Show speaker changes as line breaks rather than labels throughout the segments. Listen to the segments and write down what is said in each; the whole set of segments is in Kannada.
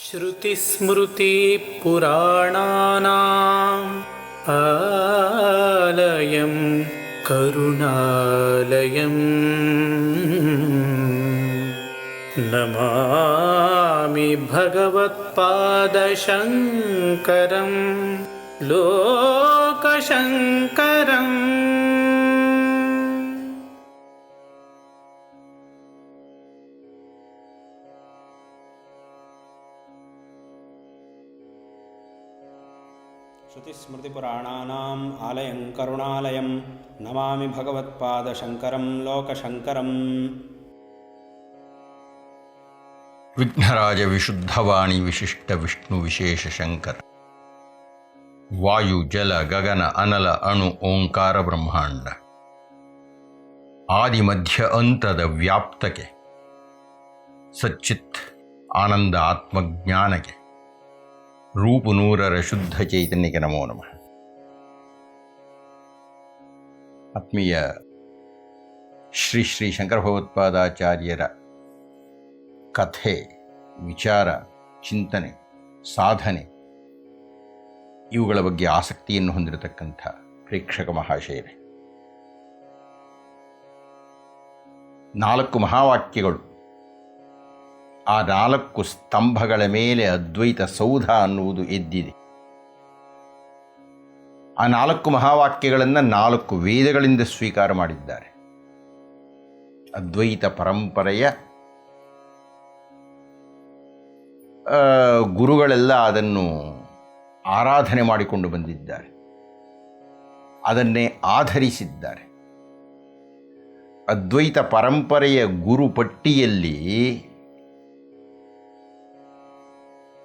श्रुतिस्मृतिपुराणानाम् आलयं करुणालयम् नमामि भगवत्पादशङ्करं लोकशङ्करम्।
श्रुतिस्मृतिपुराणानाम् आलयं करुणालयं नमामि भगवत्पादशङ्करं लोकशङ्करम्।
विघ्नराज विशुद्धवाणी विशिष्ट विष्णु विशेष शंकर वायु जल गगन अनल अणु ओंकार ब्रह्मांड आदि मध्य अंतದ ವ್ಯಾಪ್ತಕ್ಕೆ ಸಚ್ಚಿತ್ ಆನಂದ ಆತ್ಮಜ್ಞಾನಕ್ಕೆ ರೂಪ ನೂರರ ಶುದ್ಧ ಚೈತನ್ಯಕ್ಕೆ ನಮೋ ನಮಃ. ಆತ್ಮೀಯ ಶ್ರೀ ಶ್ರೀ ಶಂಕರ ಭಗವತ್ಪಾದಾಚಾರ್ಯರ ಕಥೆ, ವಿಚಾರ, ಚಿಂತನೆ, ಸಾಧನೆ ಇವುಗಳ ಬಗ್ಗೆ ಆಸಕ್ತಿಯನ್ನು ಹೊಂದಿರತಕ್ಕಂಥ ಪ್ರೇಕ್ಷಕ ಮಹಾಶಯರೇ, 4 ಮಹಾವಾಕ್ಯಗಳು, ಆ 4 ಸ್ತಂಭಗಳ ಮೇಲೆ ಅದ್ವೈತ ಸೌಧ ಅನ್ನುವುದು ಎದ್ದಿದೆ. ಆ 4 ಮಹಾವಾಕ್ಯಗಳನ್ನು 4 ವೇದಗಳಿಂದ ಸ್ವೀಕಾರ ಮಾಡಿದ್ದಾರೆ. ಅದ್ವೈತ ಪರಂಪರೆಯ ಗುರುಗಳೆಲ್ಲ ಅದನ್ನು ಆರಾಧನೆ ಮಾಡಿಕೊಂಡು ಬಂದಿದ್ದಾರೆ, ಅದನ್ನೇ ಆಧರಿಸಿದ್ದಾರೆ. ಅದ್ವೈತ ಪರಂಪರೆಯ ಗುರುಪಟ್ಟಿಯಲ್ಲಿ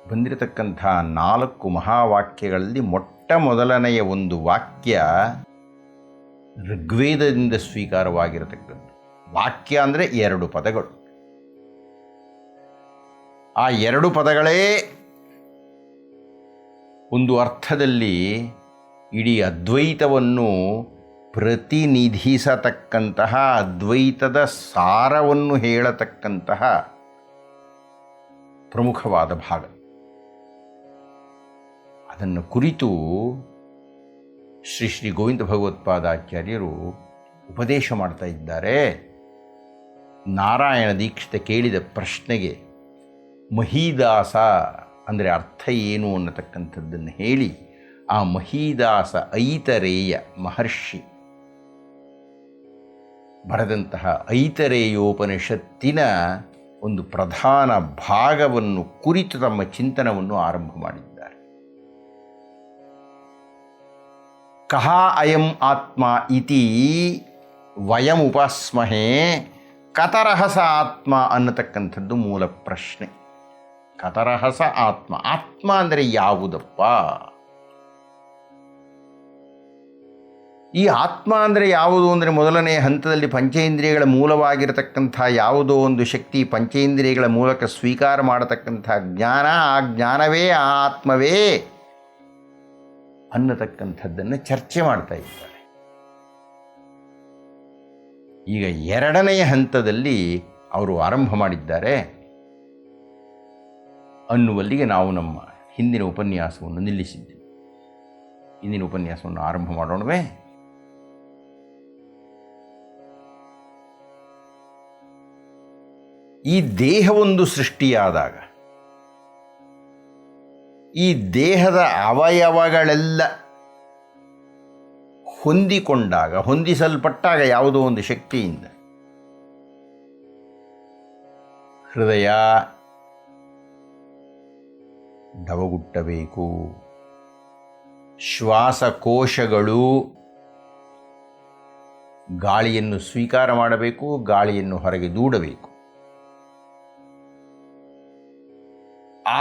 ಬಂದಿರತಕ್ಕಂಥ 4 ಮಹಾವಾಕ್ಯಗಳಲ್ಲಿ ಮೊಟ್ಟ ಮೊದಲನೆಯ ಒಂದು ವಾಕ್ಯ ಋಗ್ವೇದದಿಂದ ಸ್ವೀಕಾರವಾಗಿರತಕ್ಕದ್ದು. ವಾಕ್ಯ ಅಂದರೆ 2 ಪದಗಳು. ಆ 2 ಪದಗಳೇ ಒಂದು ಅರ್ಥದಲ್ಲಿ ಇಡೀ ಅದ್ವೈತವನ್ನು ಪ್ರತಿನಿಧಿಸತಕ್ಕಂತಹ, ಅದ್ವೈತದ ಸಾರವನ್ನು ಹೇಳತಕ್ಕಂತಹ ಪ್ರಮುಖವಾದ ಭಾಗ. ಅದನ್ನು ಕುರಿತು ಶ್ರೀ ಶ್ರೀ ಗೋವಿಂದ ಭಗವತ್ಪಾದಾಚಾರ್ಯರು ಉಪದೇಶ ಮಾಡ್ತಾ ಇದ್ದಾರೆ. ನಾರಾಯಣ ದೀಕ್ಷಿತ ಕೇಳಿದ ಪ್ರಶ್ನೆಗೆ ಮಹೀದಾಸ ಅಂದರೆ ಅರ್ಥ ಏನು ಅನ್ನತಕ್ಕಂಥದ್ದನ್ನು ಹೇಳಿ, ಆ ಮಹೀದಾಸ ಐತರೇಯ ಮಹರ್ಷಿ ಬರೆದಂತಹ ಐತರೇಯೋಪನಿಷತ್ತಿನ ಒಂದು ಪ್ರಧಾನ ಭಾಗವನ್ನು ಕುರಿತು ತಮ್ಮ ಚಿಂತನವನ್ನು ಆರಂಭ ಮಾಡಿದ್ದಾರೆ. ಕಹ ಅಯಂ ಆತ್ಮ ಇತಿ ವಯಂ ಉಪಾಸ್ಮಹೇ ಕತರಹಸ ಆತ್ಮ ಅನ್ನತಕ್ಕಂಥದ್ದು ಮೂಲ ಪ್ರಶ್ನೆ. ಕತರಹಸ ಆತ್ಮ, ಆತ್ಮ ಅಂದರೆ ಯಾವುದಪ್ಪ? ಈ ಆತ್ಮ ಅಂದರೆ ಯಾವುದು ಅಂದರೆ ಮೊದಲನೇ ಹಂತದಲ್ಲಿ ಪಂಚೇಂದ್ರಿಯಗಳ ಮೂಲವಾಗಿರತಕ್ಕಂಥ ಯಾವುದೋ ಒಂದು ಶಕ್ತಿ, ಪಂಚೇಂದ್ರಿಯಗಳ ಮೂಲಕ ಸ್ವೀಕಾರ ಮಾಡತಕ್ಕಂಥ ಜ್ಞಾನ, ಆ ಜ್ಞಾನವೇ ಆ ಆತ್ಮವೇ ಅನ್ನತಕ್ಕಂಥದ್ದನ್ನು ಚರ್ಚೆ ಮಾಡ್ತಾ ಇದ್ದಾರೆ. ಈಗ 2ನೆಯ ಹಂತದಲ್ಲಿ ಅವರು ಆರಂಭ ಮಾಡಿದ್ದಾರೆ ಅನ್ನುವಲ್ಲಿಗೆ ನಾವು ನಮ್ಮ ಹಿಂದಿನ ಉಪನ್ಯಾಸವನ್ನು ನಿಲ್ಲಿಸಿದ್ದೇವೆ. ಇಂದಿನ ಉಪನ್ಯಾಸವನ್ನು ಆರಂಭ ಮಾಡೋಣವೇ? ಈ ದೇಹವೊಂದು ಸೃಷ್ಟಿಯಾದಾಗ ಈ ದೇಹದ ಅವಯವಗಳೆಲ್ಲ ಹೊಂದಿಕೊಂಡಾಗ, ಹೊಂದಿಸಲ್ಪಟ್ಟಾಗ ಯಾವುದೋ ಒಂದು ಶಕ್ತಿಯಿಂದ ಹೃದಯ ಡವಗುಟ್ಟಬೇಕು, ಶ್ವಾಸಕೋಶಗಳು ಗಾಳಿಯನ್ನು ಸ್ವೀಕಾರ ಮಾಡಬೇಕು, ಗಾಳಿಯನ್ನು ಹೊರಗೆ ದೂಡಬೇಕು,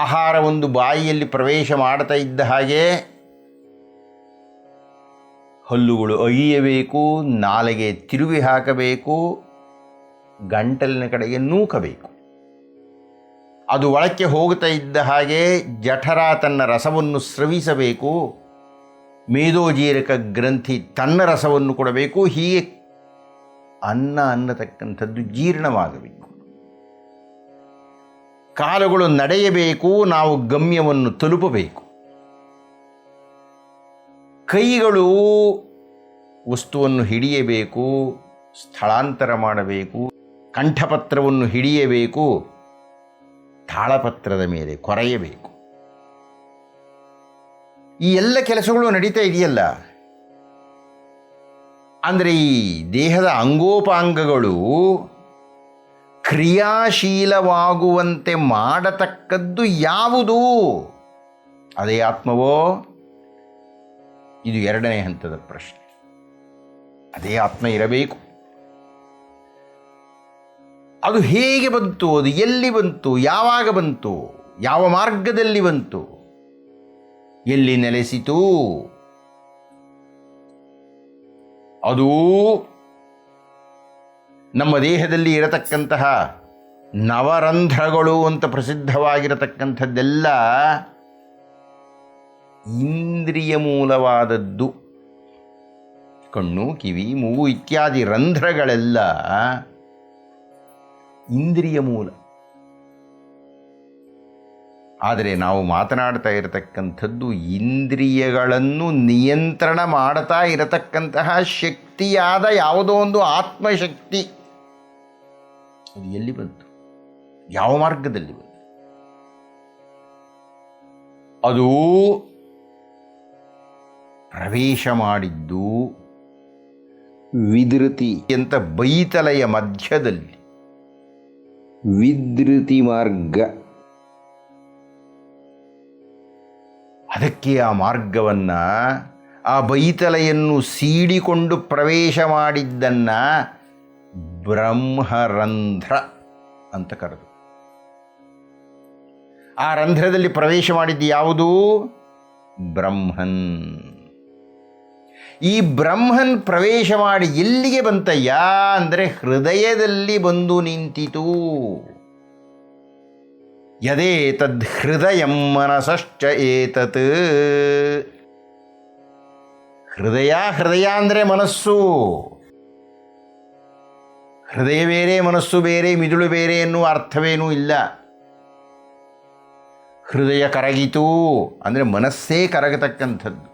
ಆಹಾರ ಒಂದು ಬಾಯಿಯಲ್ಲಿ ಪ್ರವೇಶ ಮಾಡ್ತಾ ಇದ್ದ ಹಾಗೆ ಹಲ್ಲುಗಳು ಅಗಿಯಬೇಕು, ನಾಲಿಗೆ ತಿರುವಿ ಹಾಕಬೇಕು, ಗಂಟಲಿನ ಕಡೆಗೆ ನೂಕಬೇಕು. ಅದು ಒಳಕ್ಕೆ ಹೋಗ್ತಾ ಇದ್ದ ಹಾಗೆ ಜಠರ ತನ್ನ ರಸವನ್ನು ಸ್ರವಿಸಬೇಕು, ಮೇದೋಜೀರಕ ಗ್ರಂಥಿ ತನ್ನ ರಸವನ್ನು ಕೊಡಬೇಕು. ಹೀಗೆ ಅನ್ನ ಅನ್ನತಕ್ಕಂಥದ್ದು ಜೀರ್ಣವಾಗಬೇಕು. ಕಾಲುಗಳು ನಡೆಯಬೇಕು, ನಾವು ಗಮ್ಯವನ್ನು ತಲುಪಬೇಕು. ಕೈಗಳು ವಸ್ತುವನ್ನು ಹಿಡಿಯಬೇಕು, ಸ್ಥಳಾಂತರ ಮಾಡಬೇಕು. ಕಂಠಪತ್ರವನ್ನು ಹಿಡಿಯಬೇಕು, ತಾಳಪತ್ರದ ಮೇಲೆ ಕೊರೆಯಬೇಕು. ಈ ಎಲ್ಲ ಕೆಲಸಗಳು ನಡೀತಾ ಇದೆಯಲ್ಲ. ಅಂದರೆ ಈ ದೇಹದ ಅಂಗೋಪಾಂಗಗಳು ಕ್ರಿಯಾಶೀಲವಾಗುವಂತೆ ಮಾಡತಕ್ಕದ್ದು ಯಾವುದು? ಅದೇ ಆತ್ಮವೋ? ಇದು ಎರಡನೇ ಹಂತದ ಪ್ರಶ್ನೆ. ಅದೇ ಆತ್ಮ ಇರಬೇಕು. ಅದು ಹೇಗೆ ಬಂತು? ಅದು ಎಲ್ಲಿ ಬಂತು? ಯಾವಾಗ ಬಂತು? ಯಾವ ಮಾರ್ಗದಲ್ಲಿ ಬಂತು? ಎಲ್ಲಿ ನೆಲೆಸಿತು? ಅದು ನಮ್ಮ ದೇಹದಲ್ಲಿ ಇರತಕ್ಕಂತಹ ನವರಂಧ್ರಗಳು ಅಂತ ಪ್ರಸಿದ್ಧವಾಗಿರತಕ್ಕಂಥದ್ದೆಲ್ಲ ಇಂದ್ರಿಯ ಮೂಲವಾದದ್ದು. ಕಣ್ಣು, ಕಿವಿ, ಮೂಗು ಇತ್ಯಾದಿ ರಂಧ್ರಗಳೆಲ್ಲ ಇಂದ್ರಿಯ ಮೂಲ. ಆದರೆ ನಾವು ಮಾತನಾಡ್ತಾ ಇರತಕ್ಕಂಥದ್ದು ಇಂದ್ರಿಯಗಳನ್ನು ನಿಯಂತ್ರಣ ಮಾಡ್ತಾ ಇರತಕ್ಕಂತಹ ಶಕ್ತಿಯಾದ ಯಾವುದೋ ಒಂದು ಆತ್ಮಶಕ್ತಿ. ಅದು ಎಲ್ಲಿ ಬಂತು? ಯಾವ ಮಾರ್ಗದಲ್ಲಿ ಬಂತು? ಅದು ಪ್ರವೇಶ ಮಾಡಿದ್ದು ವಿಧೃತಿ ಅಂತ ಬೈತಲೆಯ ಮಧ್ಯದಲ್ಲಿ. ವಿಧೃತಿ ಮಾರ್ಗ. ಅದಕ್ಕೆ ಆ ಮಾರ್ಗವನ್ನು, ಆ ಬೈತಲೆಯನ್ನು ಸೀಡಿಕೊಂಡು ಪ್ರವೇಶ ಮಾಡಿದ್ದನ್ನು ಬ್ರಹ್ಮರಂಧ್ರ ಅಂತ ಕರೆದು. ಆ ರಂಧ್ರದಲ್ಲಿ ಪ್ರವೇಶ ಮಾಡಿದ್ದು ಯಾವುದು? ಬ್ರಹ್ಮನ್. ಈ ಬ್ರಹ್ಮನ್ ಪ್ರವೇಶ ಮಾಡಿ ಎಲ್ಲಿಗೆ ಬಂತಯ್ಯ ಅಂದರೆ ಹೃದಯದಲ್ಲಿ ಬಂದು ನಿಂತಿತು. ಯದೇತದ್ ಹೃದಯಂ ಮನಸಶ್ಚ ಏತತ್. ಹೃದಯ ಅಂದರೆ ಮನಸ್ಸು. ಹೃದಯ ಬೇರೆ, ಮನಸ್ಸು ಬೇರೆ, ಮಿದುಳು ಬೇರೆ ಎನ್ನುವ ಅರ್ಥವೇನೂ ಇಲ್ಲ. ಹೃದಯ ಕರಗಿತು ಅಂದರೆ ಮನಸ್ಸೇ ಕರಗತಕ್ಕಂಥದ್ದು.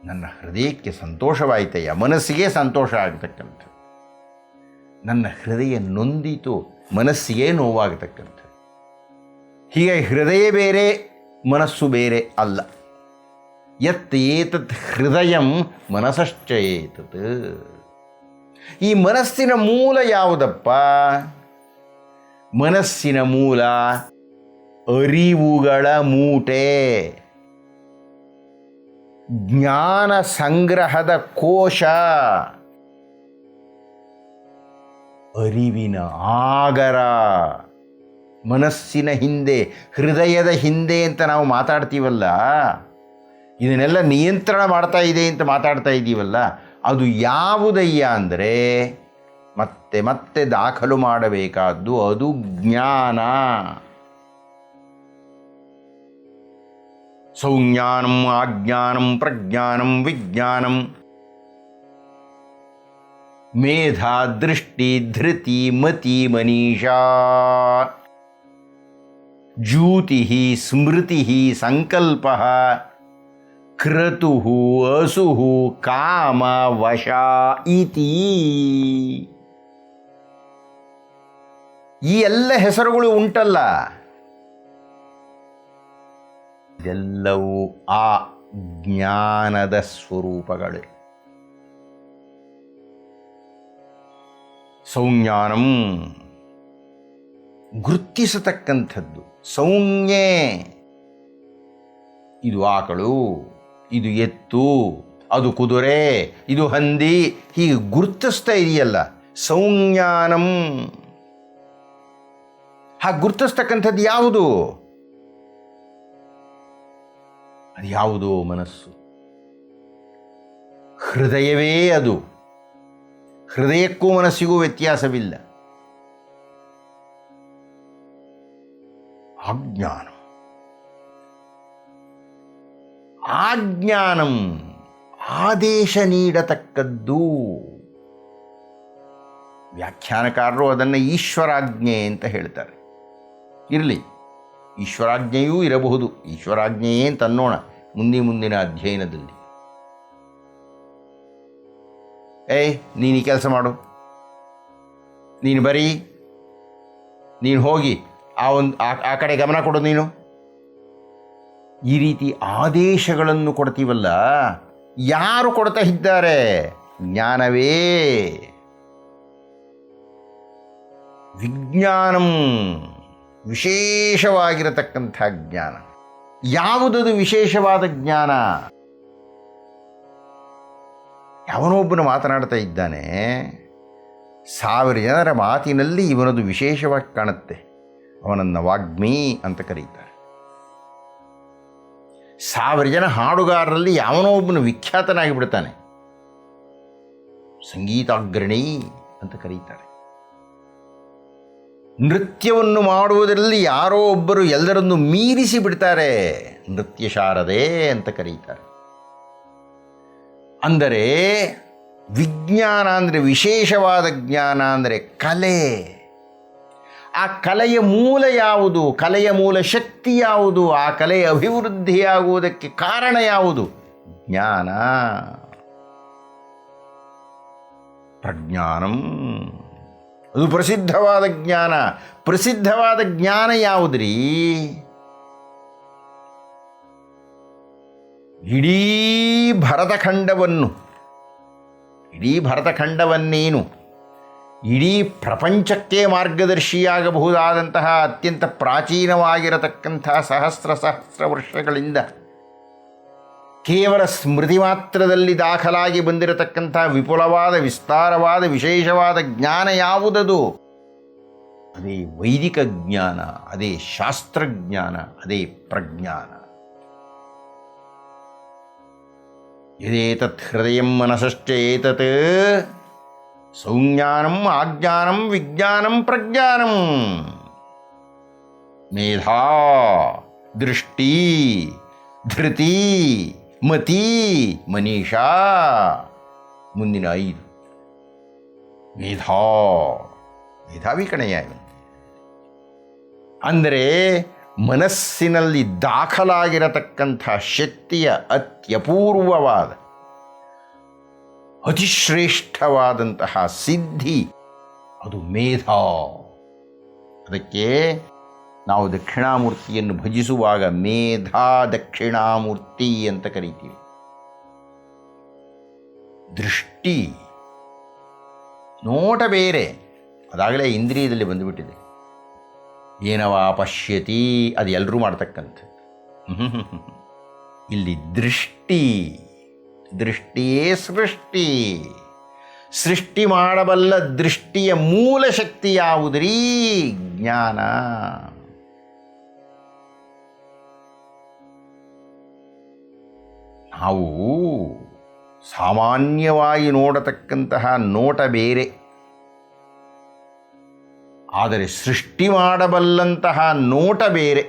ನನ್ನ ಹೃದಯಕ್ಕೆ ಸಂತೋಷವಾಯಿತಯ್ಯ, ಮನಸ್ಸಿಗೆ ಸಂತೋಷ ಆಗತಕ್ಕಂಥದ್ದು. ನನ್ನ ಹೃದಯ ನೊಂದಿತು, ಮನಸ್ಸಿಗೆ ನೋವಾಗತಕ್ಕಂಥದ್ದು. ಹೀಗೆ ಹೃದಯ ಬೇರೆ, ಮನಸ್ಸು ಬೇರೆ ಅಲ್ಲ. ಯತ್ ಏತತ್ ಹೃದಯಂ ಮನಸಶ್ಚ ಏತತ್. ಈ ಮನಸ್ಸಿನ ಮೂಲ ಯಾವುದಪ್ಪ? ಮನಸ್ಸಿನ ಮೂಲ ಅರಿವುಗಳ ಮೂಟೆ, ಜ್ಞಾನ ಸಂಗ್ರಹದ ಕೋಶ, ಅರಿವಿನ ಆಗರ. ಮನಸ್ಸಿನ ಹಿಂದೆ, ಹೃದಯದ ಹಿಂದೆ ಅಂತ ನಾವು ಮಾತಾಡ್ತೀವಲ್ಲ, ಇದನ್ನೆಲ್ಲ ನಿಯಂತ್ರಣ ಮಾಡ್ತಾ ಇದೆ ಅಂತ ಮಾತಾಡ್ತಾ ಇದ್ದೀವಲ್ಲ, ಅದು ಯಾವುದಯ್ಯ ಅಂದರೆ ಮತ್ತೆ ಮತ್ತೆ ದಾಖಲು ಮಾಡಬೇಕಾದ್ದು ಅದು ಜ್ಞಾನ. ಸೌಜ್ಞಾನಂ ಆಜ್ಞಾನಂ ಪ್ರಜ್ಞಾನಂ ವಿಜ್ಞಾನಂ ಮೇಧಾ ದೃಷ್ಟಿ ಧೃತಿ ಮತಿ ಮನೀಷಾ ಜ್ಯೂತಿ ಸ್ಮೃತಿ ಸಂಕಲ್ಪ ಕ್ರತು ಅಸು ಕಾಮ ವಶ ಇತಿ. ಈ ಎಲ್ಲ ಹೆಸರುಗಳು ಉಂಟಲ್ಲ, ಇದೆಲ್ಲವೂ ಆ ಜ್ಞಾನದ ಸ್ವರೂಪಗಳು. ಸೌಜ್ಞಾನಂ ಗುರುತಿಸತಕ್ಕಂಥದ್ದು. ಸೌಜ್ಞೆ, ಇದು ಆಕಳು, ಇದು ಎತ್ತು, ಅದು ಕುದುರೆ, ಇದು ಹಂದಿ, ಹೀಗೆ ಗುರುತಿಸ್ತಾ ಇದೆಯಲ್ಲ ಸೌಜ್ಞಾನಂ. ಹಾಗೆ ಗುರುತಿಸ್ತಕ್ಕಂಥದ್ದು ಯಾವುದು? ಅದು ಯಾವುದೋ ಮನಸ್ಸು. ಹೃದಯವೇ ಅದು. ಹೃದಯಕ್ಕೂ ಮನಸ್ಸಿಗೂ ವ್ಯತ್ಯಾಸವಿಲ್ಲ. ಅಜ್ಞಾನ. ಆಜ್ಞಾನಂ ಆದೇಶ ನೀಡತಕ್ಕದ್ದು. ವ್ಯಾಖ್ಯಾನಕಾರರು ಅದನ್ನು ಈಶ್ವರಾಜ್ಞೆ ಅಂತ ಹೇಳ್ತಾರೆ. ಇರಲಿ, ಈಶ್ವರಾಜ್ಞೆಯೂ ಇರಬಹುದು. ಈಶ್ವರಾಜ್ಞೆಯೇ ಅಂತ ಅನ್ನೋಣ ಮುಂದಿನ ಅಧ್ಯಯನದಲ್ಲಿ. ನೀನು ಈ ಕೆಲಸ ಮಾಡು, ನೀನು ಬರೀ, ನೀನು ಹೋಗಿ ಆ ಕಡೆ ಗಮನ ಕೊಡು ನೀನು, ಈ ರೀತಿ ಆದೇಶಗಳನ್ನು ಕೊಡ್ತೀವಲ್ಲ, ಯಾರು ಕೊಡ್ತಾ ಇದ್ದಾರೆ? ಜ್ಞಾನವೇ. ವಿಜ್ಞಾನಂ, ವಿಶೇಷವಾಗಿರತಕ್ಕಂಥ ಜ್ಞಾನ. ಯಾವುದದು ವಿಶೇಷವಾದ ಜ್ಞಾನ? ಯಾವನೊಬ್ಬನು ಮಾತನಾಡ್ತಾ ಇದ್ದಾನೆ, 1000 ಜನರ ಮಾತಿನಲ್ಲಿ ಇವನದು ವಿಶೇಷವಾಗಿ ಕಾಣುತ್ತೆ, ಅವನನ್ನು ವಾಗ್ಮಿ ಅಂತ ಕರೀತಾರೆ. 1000 ಜನ ಹಾಡುಗಾರರಲ್ಲಿ ಯಾವನೋ ಒಬ್ಬನು ವಿಖ್ಯಾತನಾಗಿ ಬಿಡ್ತಾನೆ, ಸಂಗೀತಾಗ್ರಣಿ ಅಂತ ಕರೀತಾರೆ. ನೃತ್ಯವನ್ನು ಮಾಡುವುದರಲ್ಲಿ ಯಾರೋ ಒಬ್ಬರು ಎಲ್ಲರನ್ನು ಮೀರಿಸಿ ಬಿಡ್ತಾರೆ, ನೃತ್ಯ ಶಾರದೆ ಅಂತ ಕರೀತಾರೆ. ಅಂದರೆ ವಿಜ್ಞಾನ ಅಂದರೆ, ವಿಶೇಷವಾದ ಜ್ಞಾನ ಅಂದರೆ ಕಲೆ. ಆ ಕಲೆಯ ಮೂಲ ಯಾವುದು? ಕಲೆಯ ಮೂಲ ಶಕ್ತಿ ಯಾವುದು? ಆ ಕಲೆಯ ಅಭಿವೃದ್ಧಿಯಾಗುವುದಕ್ಕೆ ಕಾರಣ ಯಾವುದು? ಜ್ಞಾನ. ಪ್ರಜ್ಞಾನಂ, ಅದು ಪ್ರಸಿದ್ಧವಾದ ಜ್ಞಾನ. ಪ್ರಸಿದ್ಧವಾದ ಜ್ಞಾನ ಯಾವುದ್ರಿ? ಇಡೀ ಭರತಖಂಡವನ್ನೇನು ಇಡೀ ಪ್ರಪಂಚಕ್ಕೆ ಮಾರ್ಗದರ್ಶಿಯಾಗಬಹುದಾದಂತಹ ಅತ್ಯಂತ ಪ್ರಾಚೀನವಾಗಿರತಕ್ಕಂಥ ಸಹಸ್ರ ವರ್ಷಗಳಿಂದ ಕೇವಲ ಸ್ಮೃತಿ ಮಾತ್ರದಲ್ಲಿ ದಾಖಲಾಗಿ ಬಂದಿರತಕ್ಕಂಥ ವಿಪುಲವಾದ, ವಿಸ್ತಾರವಾದ, ವಿಶೇಷವಾದ ಜ್ಞಾನ ಯಾವುದದು? ಅದೇ ವೈದಿಕ ಜ್ಞಾನ, ಅದೇ ಶಾಸ್ತ್ರಜ್ಞಾನ, ಅದೇ ಪ್ರಜ್ಞಾನ. ಯದೇತತ್ ಹೃದಯಂ ಮನಸಶ್ಚೇತತ್ ಸಂಜ್ಞಾನಂ ಆಜ್ಞಾನಂ ವಿಜ್ಞಾನಂ ಪ್ರಜ್ಞಾನಂ. ಮೇಧಾ, ದೃಷ್ಟಿ, ಧೃತಿ, ಮತಿ, ಮನೀಷಾ. ಮುಂದಿನ 5 ಮೇಧಾವಿ ಕಣೆಯ. ಅಂದರೆ ಮನಸ್ಸಿನಲ್ಲಿ ದಾಖಲಾಗಿರತಕ್ಕಂಥ ಶಕ್ತಿಯ ಅತ್ಯಪೂರ್ವವಾದ, ಅತಿಶ್ರೇಷ್ಠವಾದಂತಹ ಸಿದ್ಧಿ ಅದು ಮೇಧಾ. ಅದಕ್ಕೆ ನಾವು ದಕ್ಷಿಣಾಮೂರ್ತಿಯನ್ನು ಭಜಿಸುವಾಗ ಮೇಧಾ ದಕ್ಷಿಣಾಮೂರ್ತಿ ಅಂತ ಕರೀತೀವಿ. ದೃಷ್ಟಿ, ನೋಟ ಬೇರೆ, ಅದಾಗಲೇ ಇಂದ್ರಿಯದಲ್ಲಿ ಬಂದುಬಿಟ್ಟಿದೆ. ಏನವಾ ಪಶ್ಯತಿ, ಅದು ಎಲ್ಲರೂ ಮಾಡ್ತಕ್ಕಂಥದ್ದು. ಇಲ್ಲಿ ದೃಷ್ಟಿಯೇ ಸೃಷ್ಟಿ. ಸೃಷ್ಟಿ ಮಾಡಬಲ್ಲ ದೃಷ್ಟಿಯ ಮೂಲ ಶಕ್ತಿ ಯಾವುದ್ರೀ? ಜ್ಞಾನ. ನಾವು ಸಾಮಾನ್ಯವಾಗಿ ನೋಡತಕ್ಕಂತಹ ನೋಟ ಬೇರೆ, ಆದರೆ ಸೃಷ್ಟಿ ಮಾಡಬಲ್ಲಂತಹ ನೋಟ ಬೇರೆ.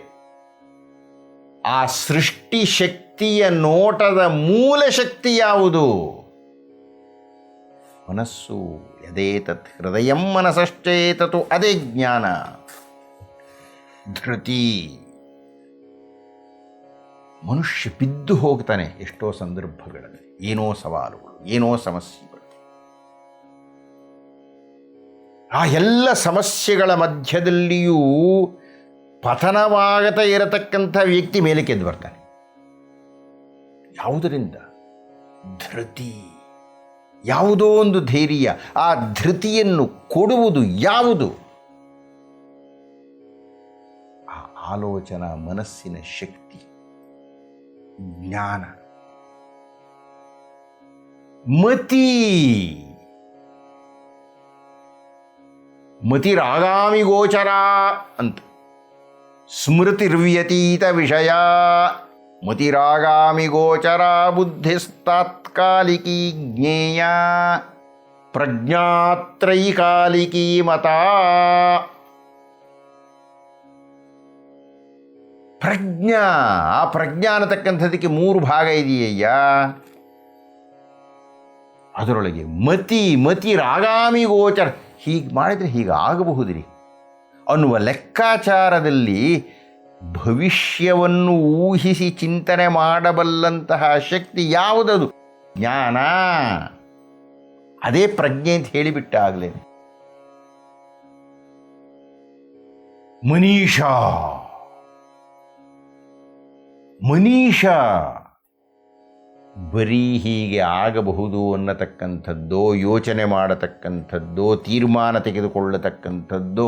ಆ ಸೃಷ್ಟಿ ಶಕ್ತಿಯ ನೋಟದ ಮೂಲ ಶಕ್ತಿ ಯಾವುದು? ಮನಸ್ಸು. ಯದೇತತ್ ಹೃದಯಂ ಮನಸಶ್ಚೇತತು, ಅದೇ ಜ್ಞಾನ. ಧೃತಿ, ಮನುಷ್ಯ ಬಿದ್ದು ಹೋಗ್ತಾನೆ ಎಷ್ಟೋ ಸಂದರ್ಭಗಳಲ್ಲಿ, ಏನೋ ಸವಾಲುಗಳು, ಏನೋ ಸಮಸ್ಯೆಗಳು. ಆ ಎಲ್ಲ ಸಮಸ್ಯೆಗಳ ಮಧ್ಯದಲ್ಲಿಯೂ ಪತನವಾಗತಾ ಇರತಕ್ಕಂಥ ವ್ಯಕ್ತಿ ಮೇಲಕ್ಕೆ ಎದ್ದು ಬರ್ತಾನೆ. ಯಾವುದರಿಂದ? ಧೃತಿ. ಯಾವುದೋ ಒಂದು ಧೈರ್ಯ. ಆ ಧೃತಿಯನ್ನು ಕೊಡುವುದು ಯಾವುದು? ಆ ಆಲೋಚನಾ ಮನಸ್ಸಿನ ಶಕ್ತಿ, ಜ್ಞಾನ. ಮತಿರಾಗಾಮಿ ಗೋಚರ ಅಂತ. ಸ್ಮೃತಿರ್ವ್ಯತೀತ ವಿಷಯ. ಮತಿರಾಗಾಮಿ ಗೋಚರ ಬುದ್ಧಿಸ್ತಾತ್ಕಾಲಿಕೀ ಜ್ಞೇಯ ಪ್ರಜ್ಞಾತ್ರೈಕಾಲಿಕೀ ಮತ. ಪ್ರಜ್ಞಾ, ಆ ಪ್ರಜ್ಞಾ ಅನ್ನತಕ್ಕಂಥದಕ್ಕೆ 3 ಭಾಗ ಇದೆಯಯ್ಯ. ಅದರೊಳಗೆ ಮತಿ ರಾಗಾಮಿ ಗೋಚರ. ಹೀಗೆ ಮಾಡಿದರೆ ಹೀಗಾಗಬಹುದು ರೀ, ಅನ್ನುವ ಲೆಕ್ಕಾಚಾರದಲ್ಲಿ ಭವಿಷ್ಯವನ್ನು ಊಹಿಸಿ ಚಿಂತನೆ ಮಾಡಬಲ್ಲಂತಹ ಶಕ್ತಿ ಯಾವುದದು? ಜ್ಞಾನ. ಅದೇ ಪ್ರಜ್ಞೆ ಅಂತ ಹೇಳಿಬಿಟ್ಟ ಆಗಲೇ. ಮನೀಷಾ ಬರೀ ಹೀಗೆ ಆಗಬಹುದು ಅನ್ನತಕ್ಕಂಥದ್ದೋ, ಯೋಚನೆ ಮಾಡತಕ್ಕಂಥದ್ದೋ, ತೀರ್ಮಾನ ತೆಗೆದುಕೊಳ್ಳತಕ್ಕಂಥದ್ದೋ,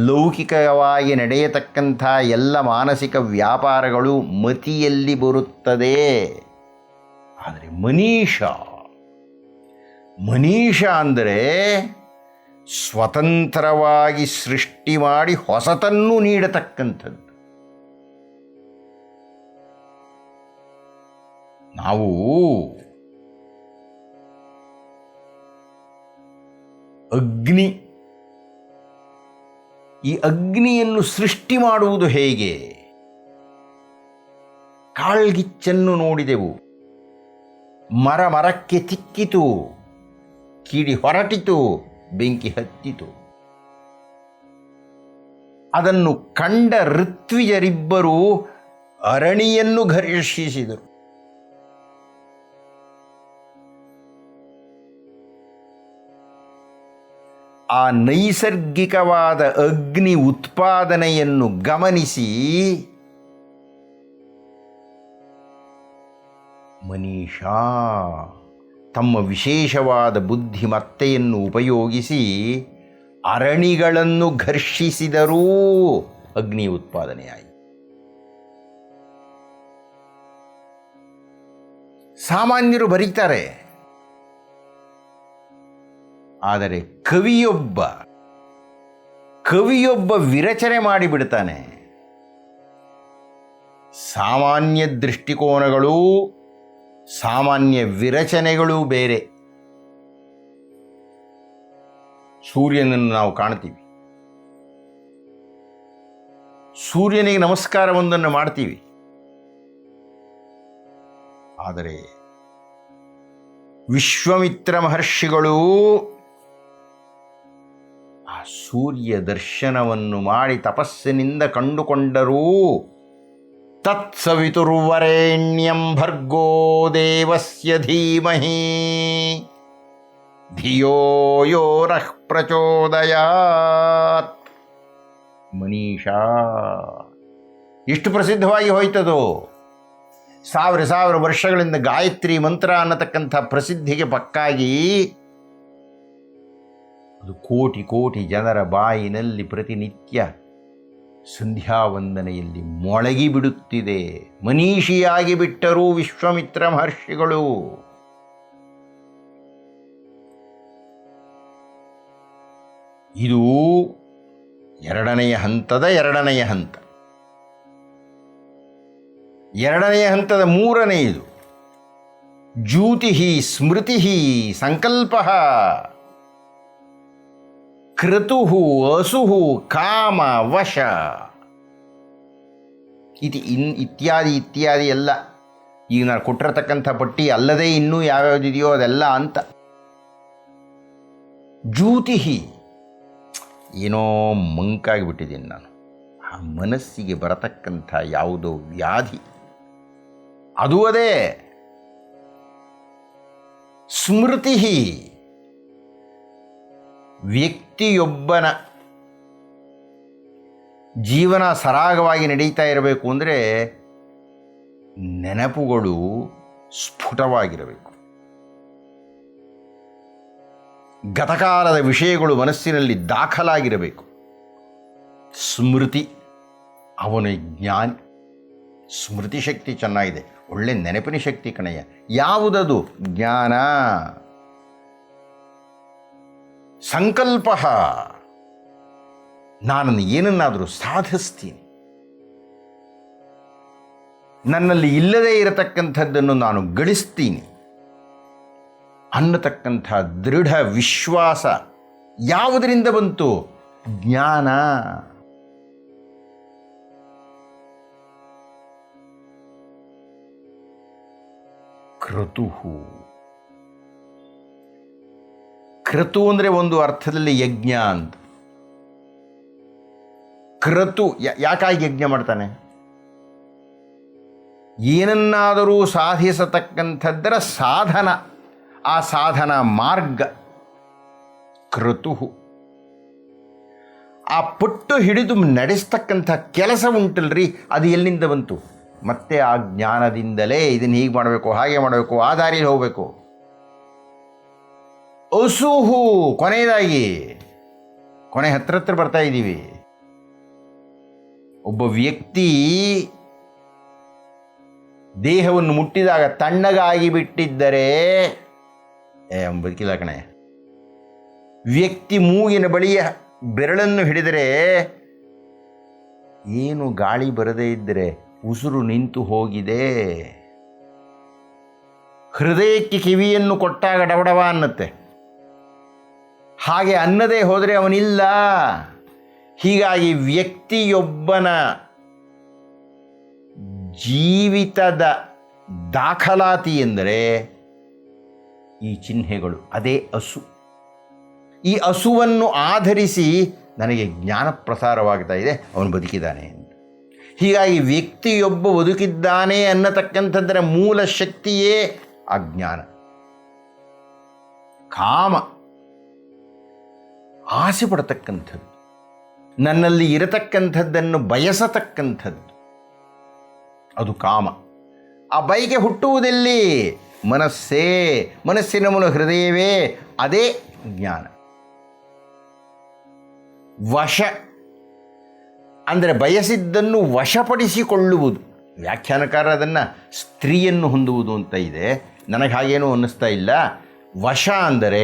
ಲೌಕಿಕವಾಗಿ ನಡೆಯತಕ್ಕಂಥ ಎಲ್ಲ ಮಾನಸಿಕ ವ್ಯಾಪಾರಗಳು ಮತಿಯಲ್ಲಿ ಬರುತ್ತದೆ. ಆದರೆ ಮನೀಷ ಅಂದರೆ ಸ್ವತಂತ್ರವಾಗಿ ಸೃಷ್ಟಿ ಮಾಡಿ ಹೊಸತನ್ನು ನೀಡತಕ್ಕಂಥದ್ದು. ನಾವು ಈ ಅಗ್ನಿಯನ್ನು ಸೃಷ್ಟಿ ಮಾಡುವುದು ಹೇಗೆ? ಕಾಳ್ಗಿಚ್ಚನ್ನು ನೋಡಿದೆವು. ಮರಕ್ಕೆ ತಿಕ್ಕಿತು, ಕಿಡಿ ಹೊರಟಿತು, ಬೆಂಕಿ ಹತ್ತಿತು. ಅದನ್ನು ಕಂಡ ಋತ್ವಿಜರಿಬ್ಬರು ಅರಣಿಯನ್ನು ಘರ್ಷಿಸಿದರು. ಆ ನೈಸರ್ಗಿಕವಾದ ಅಗ್ನಿ ಉತ್ಪಾದನೆಯನ್ನು ಗಮನಿಸಿ ಮನೀಷಾ ತಮ್ಮ ವಿಶೇಷವಾದ ಬುದ್ಧಿಮತ್ತೆಯನ್ನು ಉಪಯೋಗಿಸಿ ಅರಣಿಗಳನ್ನು ಘರ್ಷಿಸಿದರೂ ಅಗ್ನಿ ಉತ್ಪಾದನೆಯಾಯಿತು. ಸಾಮಾನ್ಯರು ಬರೀತಾರೆ, ಆದರೆ ಕವಿಯೊಬ್ಬ ವಿರಚನೆ ಮಾಡಿಬಿಡ್ತಾನೆ. ಸಾಮಾನ್ಯ ದೃಷ್ಟಿಕೋನಗಳು, ಸಾಮಾನ್ಯ ವಿರಚನೆಗಳು ಬೇರೆ. ಸೂರ್ಯನನ್ನು ನಾವು ಕಾಣ್ತೀವಿ, ಸೂರ್ಯನಿಗೆ ನಮಸ್ಕಾರವೊಂದನ್ನು ಮಾಡ್ತೀವಿ. ಆದರೆ ವಿಶ್ವಾಮಿತ್ರ ಮಹರ್ಷಿಗಳು ಆ ಸೂರ್ಯ ದರ್ಶನವನ್ನು ಮಾಡಿ ತಪಸ್ಸಿನಿಂದ ಕಂಡುಕೊಂಡರೂ ತತ್ಸವಿತುರ್ವರೆಣ್ಯಂ ಭರ್ಗೋ ದೇವಸ್ಯ ಧೀಮಹಿ ಧಿಯೋ ಯೋ ನಃ ಪ್ರಚೋದಯಾತ್. ಮನೀಷಾ ಎಷ್ಟು ಪ್ರಸಿದ್ಧವಾಗಿ ಹೋಯ್ತದೋ. ಸಾವಿರ ವರ್ಷಗಳಿಂದ ಗಾಯತ್ರಿ ಮಂತ್ರ ಅನ್ನತಕ್ಕಂಥ ಪ್ರಸಿದ್ಧಿಗೆ ಪಕ್ಕಾಗಿ ಅದು ಕೋಟಿ ಜನರ ಬಾಯಿನಲ್ಲಿ ಪ್ರತಿನಿತ್ಯ ಸಂಧ್ಯಾವಂದನೆಯಲ್ಲಿ ಮೊಳಗಿ ಬಿಡುತ್ತಿದೆ. ಮನೀಷಿಯಾಗಿ ಬಿಟ್ಟರು ವಿಶ್ವಾಮಿತ್ರ ಮಹರ್ಷಿಗಳು. ಇದು ಎರಡನೆಯ ಹಂತದ ಮೂರನೆಯದು. ಜ್ಯೂತಿ ಸ್ಮೃತಿ ಸಂಕಲ್ಪ ಕ್ರತು ಅಸು ಕಾಮ ವಶ ಇತ್ಯಾದಿ ಎಲ್ಲ ಈಗ ನಾನು ಕೊಟ್ಟಿರತಕ್ಕಂಥ ಪಟ್ಟಿ ಅಲ್ಲದೆ ಇನ್ನೂ ಯಾವ್ಯಾವುದಿದೆಯೋ ಅದೆಲ್ಲ ಅಂತ. ಜ್ಯೂತಿ ಏನೋ ಮಂಕಾಗಿಬಿಟ್ಟಿದ್ದೀನಿ ನಾನು. ಆ ಮನಸ್ಸಿಗೆ ಬರತಕ್ಕಂಥ ಯಾವುದೋ ವ್ಯಾಧಿ, ಅದು ಅದೇ. ಸ್ಮೃತಿ ವ್ಯಕ್ತಿಯೊಬ್ಬನ ಜೀವನ ಸರಾಗವಾಗಿ ನಡೀತಾ ಇರಬೇಕು ಅಂದರೆ ನೆನಪುಗಳು ಸ್ಫುಟವಾಗಿರಬೇಕು. ಗತಕಾಲದ ವಿಷಯಗಳು ಮನಸ್ಸಿನಲ್ಲಿ ದಾಖಲಾಗಿರಬೇಕು. ಸ್ಮೃತಿ, ಅವನು ಜ್ಞಾನಿ. ಸ್ಮೃತಿ ಶಕ್ತಿ ಚೆನ್ನಾಗಿದೆ, ಒಳ್ಳೆ ನೆನಪಿನ ಶಕ್ತಿ ಕಣಯ್ಯ. ಯಾವುದದು? ಜ್ಞಾನ. ಸಂಕಲ್ಪ, ನಾನು ಏನನ್ನಾದರೂ ಸಾಧಿಸ್ತೀನಿ, ನನ್ನಲ್ಲಿ ಇಲ್ಲದೇ ಇರತಕ್ಕಂಥದ್ದನ್ನು ನಾನು ಗಳಿಸ್ತೀನಿ ಅನ್ನತಕ್ಕಂಥ ದೃಢ ವಿಶ್ವಾಸ ಯಾವುದರಿಂದ ಬಂತು? ಜ್ಞಾನ. ಕ್ರತು ಅಂದರೆ ಒಂದು ಅರ್ಥದಲ್ಲಿ ಯಜ್ಞ ಅಂತ. ಕ್ರತು ಯಾಕಾಗಿ ಯಜ್ಞ ಮಾಡ್ತಾನೆ? ಏನನ್ನಾದರೂ ಸಾಧಿಸತಕ್ಕಂಥದ್ದರ ಸಾಧನ, ಆ ಸಾಧನ ಮಾರ್ಗ ಕ್ರತು. ಆ ಪಟ್ಟು ಹಿಡಿದು ನಡೆಸ್ತಕ್ಕಂಥ ಕೆಲಸ ಉಂಟಲ್ರಿ, ಅದು ಎಲ್ಲಿಂದ ಬಂತು? ಮತ್ತೆ ಆ ಜ್ಞಾನದಿಂದಲೇ ಇದನ್ನು ಹೀಗೆ ಮಾಡಬೇಕು, ಹಾಗೆ ಮಾಡಬೇಕು, ಆ ದಾರಿಯಲ್ಲಿ ಹೋಗಬೇಕು. ಅಸುಹು, ಕೊನೆಯದಾಗಿ ಕೊನೆ ಹತ್ರ ಬರ್ತಾ ಇದ್ದೀವಿ. ಒಬ್ಬ ವ್ಯಕ್ತಿ ದೇಹವನ್ನು ಮುಟ್ಟಿದಾಗ ತಣ್ಣಗಾಗಿ ಬಿಟ್ಟಿದ್ದರೆ ಬದುಕಿಲ್ಲ ಕಣೆ. ವ್ಯಕ್ತಿ ಮೂಗಿನ ಬಳಿಯ ಬೆರಳನ್ನು ಹಿಡಿದರೆ, ಏನು ಗಾಳಿ ಬರದೇ ಇದ್ದರೆ ಉಸಿರು ನಿಂತು ಹೋಗಿದೆ. ಹೃದಯಕ್ಕೆ ಕಿವಿಯನ್ನು ಕೊಟ್ಟಾಗ ಡಬಡವ ಅನ್ನತ್ತೆ, ಹಾಗೆ ಅನ್ನದೇ ಹೋದರೆ ಅವನಿಲ್ಲ. ಹೀಗಾಗಿ ವ್ಯಕ್ತಿಯೊಬ್ಬನ ಜೀವಿತದ ದಾಖಲಾತಿ ಎಂದರೆ ಈ ಚಿಹ್ನೆಗಳು, ಅದೇ ಹಸು. ಈ ಹಸುವನ್ನು ಆಧರಿಸಿ ನನಗೆ ಜ್ಞಾನ ಪ್ರಸಾರವಾಗ್ತಾ ಇದೆ, ಅವನು ಬದುಕಿದ್ದಾನೆ ಅಂತ. ಹೀಗಾಗಿ ವ್ಯಕ್ತಿಯೊಬ್ಬ ಬದುಕಿದ್ದಾನೆ ಅನ್ನತಕ್ಕಂಥದ್ದರ ಮೂಲ ಶಕ್ತಿಯೇ ಅಜ್ಞಾನ. ಕಾಮ, ಆಸೆ ಪಡತಕ್ಕಂಥದ್ದು, ನನ್ನಲ್ಲಿ ಇರತಕ್ಕಂಥದ್ದನ್ನು ಬಯಸತಕ್ಕಂಥದ್ದು, ಅದು ಕಾಮ. ಆ ಬಯಕೆ ಹುಟ್ಟುವುದೆಲ್ಲಿ? ಮನಸ್ಸೇ, ಮನಸ್ಸಿನ ಮೂಲ ಹೃದಯವೇ, ಅದೇ ಜ್ಞಾನ. ವಶ ಅಂದರೆ ಬಯಸಿದ್ದನ್ನು ವಶಪಡಿಸಿಕೊಳ್ಳುವುದು. ವ್ಯಾಖ್ಯಾನಕಾರ ಅದನ್ನು ಸ್ತ್ರೀಯನ್ನು ಹೊಂದುವುದು ಅಂತ ಇದೆ, ನನಗೆ ಹಾಗೇನೂ ಅನ್ನಿಸ್ತಾ ಇಲ್ಲ. ವಶ ಅಂದರೆ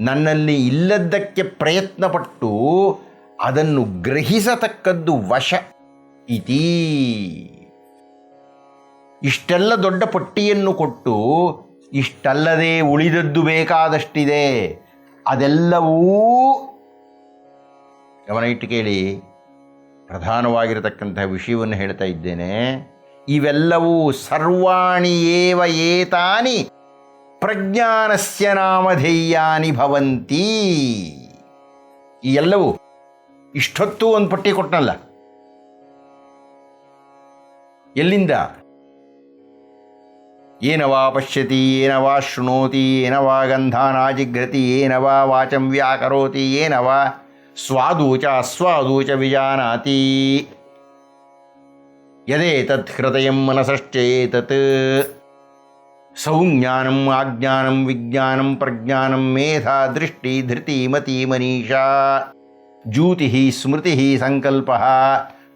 ನನ್ನಲ್ಲಿ ಇಲ್ಲದ್ದಕ್ಕೆ ಪ್ರಯತ್ನಪಟ್ಟು ಅದನ್ನು ಗ್ರಹಿಸತಕ್ಕದ್ದು ವಶ ಇತಿ. ಇಷ್ಟೆಲ್ಲ ದೊಡ್ಡ ಪಟ್ಟಿಯನ್ನು ಕೊಟ್ಟು ಇಷ್ಟಲ್ಲದೆ ಉಳಿದದ್ದು ಬೇಕಾದಷ್ಟಿದೆ, ಅದೆಲ್ಲವೂ ಗಮನ ಇಟ್ಟು ಕೇಳಿ, ಪ್ರಧಾನವಾಗಿರತಕ್ಕಂತಹ ವಿಷಯವನ್ನು ಹೇಳ್ತಾ ಇದ್ದೇನೆ. ಇವೆಲ್ಲವೂ ಸರ್ವಾಣಿ ಏವ ಏತಾನಿ ಪ್ರಜ್ಞಾನಸ್ಯ ನಾಮಧೇಯಾನಿ ಭವಂತಿ. ಈ ಎಲ್ಲವೂ ಇಷ್ಟೊತ್ತು ಒಂದು ಪಟ್ಟಿ ಕೊಟ್ಟನಲ್ಲ, ಎಲ್ಲಿಂದ? ಏನವಾ ಪಶ್ಯತಿ, ಏನವಾ ಶೃಣೋತಿ, ಏನವಾ ಗಂಧಾನಾಜಿಘ್ರತಿ, ಏನವಾ ವಾಚಂ ವ್ಯಾಕರೋತಿ, ಏನವಾ ಸ್ವಾದೂಚ ಅಸ್ವಾದೂಚ ವಿಜಾನಾತಿ. ಯದೇತತ್ ಹೃದಯಂ ಮನಸಶ್ಚೇತತ್ ಸೌಜ್ಞಾನಂ ಆಜ್ಞಾನಂ ವಿಜ್ಞಾನಂ ಪ್ರಜ್ಞಾನಂ ಮೇಧಾ ದೃಷ್ಟಿ ಧೃತಿ ಮತಿ ಮನೀಷಾ ಜ್ಯೂತಿ ಸ್ಮೃತಿ ಸಂಕಲ್ಪ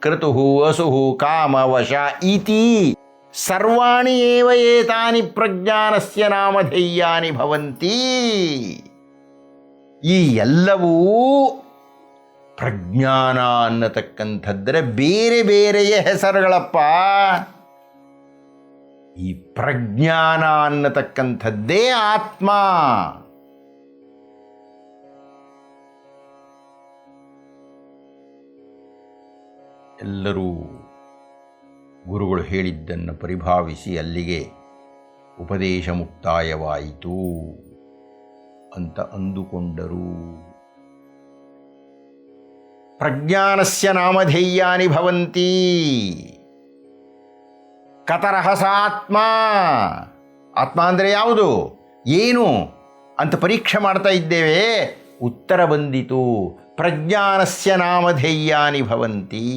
ಕ್ರತು ಅಸು ಕಾಮ ವಶ ಇತಿ ಸರ್ವಾಣಿ ಏವ ಏತಾನಿ ಪ್ರಜ್ಞಾನಸ್ಯ ನಾಮಧೇಯಾನಿ ಭವಂತಿ. ಈ ಎಲ್ಲವೂ ಪ್ರಜ್ಞಾನ ಅನ್ನತಕ್ಕಂಥದ್ದರ ಬೇರೆ ಬೇರೆಯ ಹೆಸರುಗಳಪ್ಪ. ಈ ಪ್ರಜ್ಞಾನ ಅನ್ನತಕ್ಕಂಥದ್ದೇ ಆತ್ಮ. ಎಲ್ಲರೂ ಗುರುಗಳು ಹೇಳಿದ್ದನ್ನು ಪರಿಭಾವಿಸಿ ಅಲ್ಲಿಗೆ ಉಪದೇಶ ಮುಕ್ತಾಯವಾಯಿತು ಅಂತ ಅಂದುಕೊಂಡರು. ಪ್ರಜ್ಞಾನಸ್ಯ ನಾಮಧೇಯಾನಿ ಭವಂತಿ. ಕತರಹ ಸ ಆತ್ಮ. ಆತ್ಮ ಅಂದರೆ ಯಾವುದು, ಏನು ಅಂತ ಪರೀಕ್ಷೆ ಮಾಡ್ತಾ ಇದ್ದೇವೆ. ಉತ್ತರ ಬಂದಿತು, ಪ್ರಜ್ಞಾನಸ್ಯ ನಾಮಧೇಯಾನಿ ಭವಂತಿ.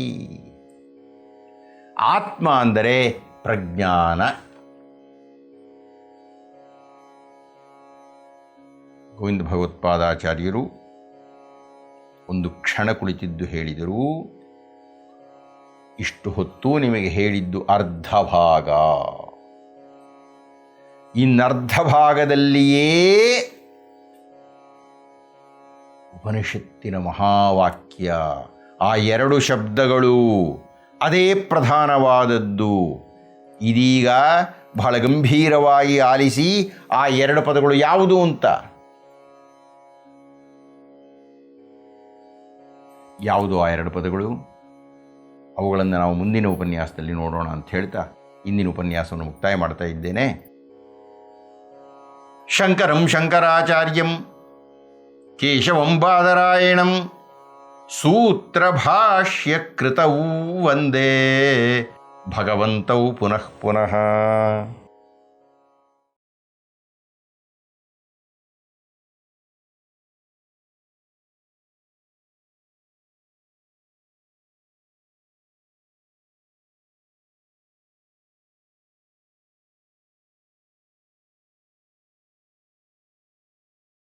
ಆತ್ಮ ಅಂದರೆ ಪ್ರಜ್ಞಾನ. ಗೋವಿಂದ ಭಗವತ್ಪಾದಾಚಾರ್ಯರು ಒಂದು ಕ್ಷಣ ಕುಳಿತಿದ್ದು ಹೇಳಿದರು, ಇಷ್ಟು ಹೊತ್ತು ನಿಮಗೆ ಹೇಳಿದ್ದು ಅರ್ಧ ಭಾಗ, ಇನ್ನರ್ಧ ಭಾಗದಲ್ಲಿಯೇ ಉಪನಿಷತ್ತಿನ ಮಹಾವಾಕ್ಯ, ಆ ಎರಡು ಶಬ್ದಗಳು ಅದೇ ಪ್ರಧಾನವಾದದ್ದು. ಇದೀಗ ಬಹಳ ಗಂಭೀರವಾಗಿ ಆಲಿಸಿ ಆ ಎರಡು ಪದಗಳು ಯಾವುದು ಅಂತ. ಯಾವುದು ಆ ಎರಡು ಪದಗಳು? ಅವುಗಳನ್ನು ನಾವು ಮುಂದಿನ ಉಪನ್ಯಾಸದಲ್ಲಿ ನೋಡೋಣ ಅಂತ ಹೇಳ್ತಾ ಇಂದಿನ ಉಪನ್ಯಾಸವನ್ನು ಮುಕ್ತಾಯ ಮಾಡ್ತಾ ಇದ್ದೇನೆ. ಶಂಕರಂ ಶಂಕರಾಚಾರ್ಯಂ ಕೇಶವಂ ಬಾದರಾಯಣಂ ಸೂತ್ರಭಾಷ್ಯಕೃತೌ ವಂದೇ ಭಗವಂತೌ ಪುನಃ ಪುನಃ.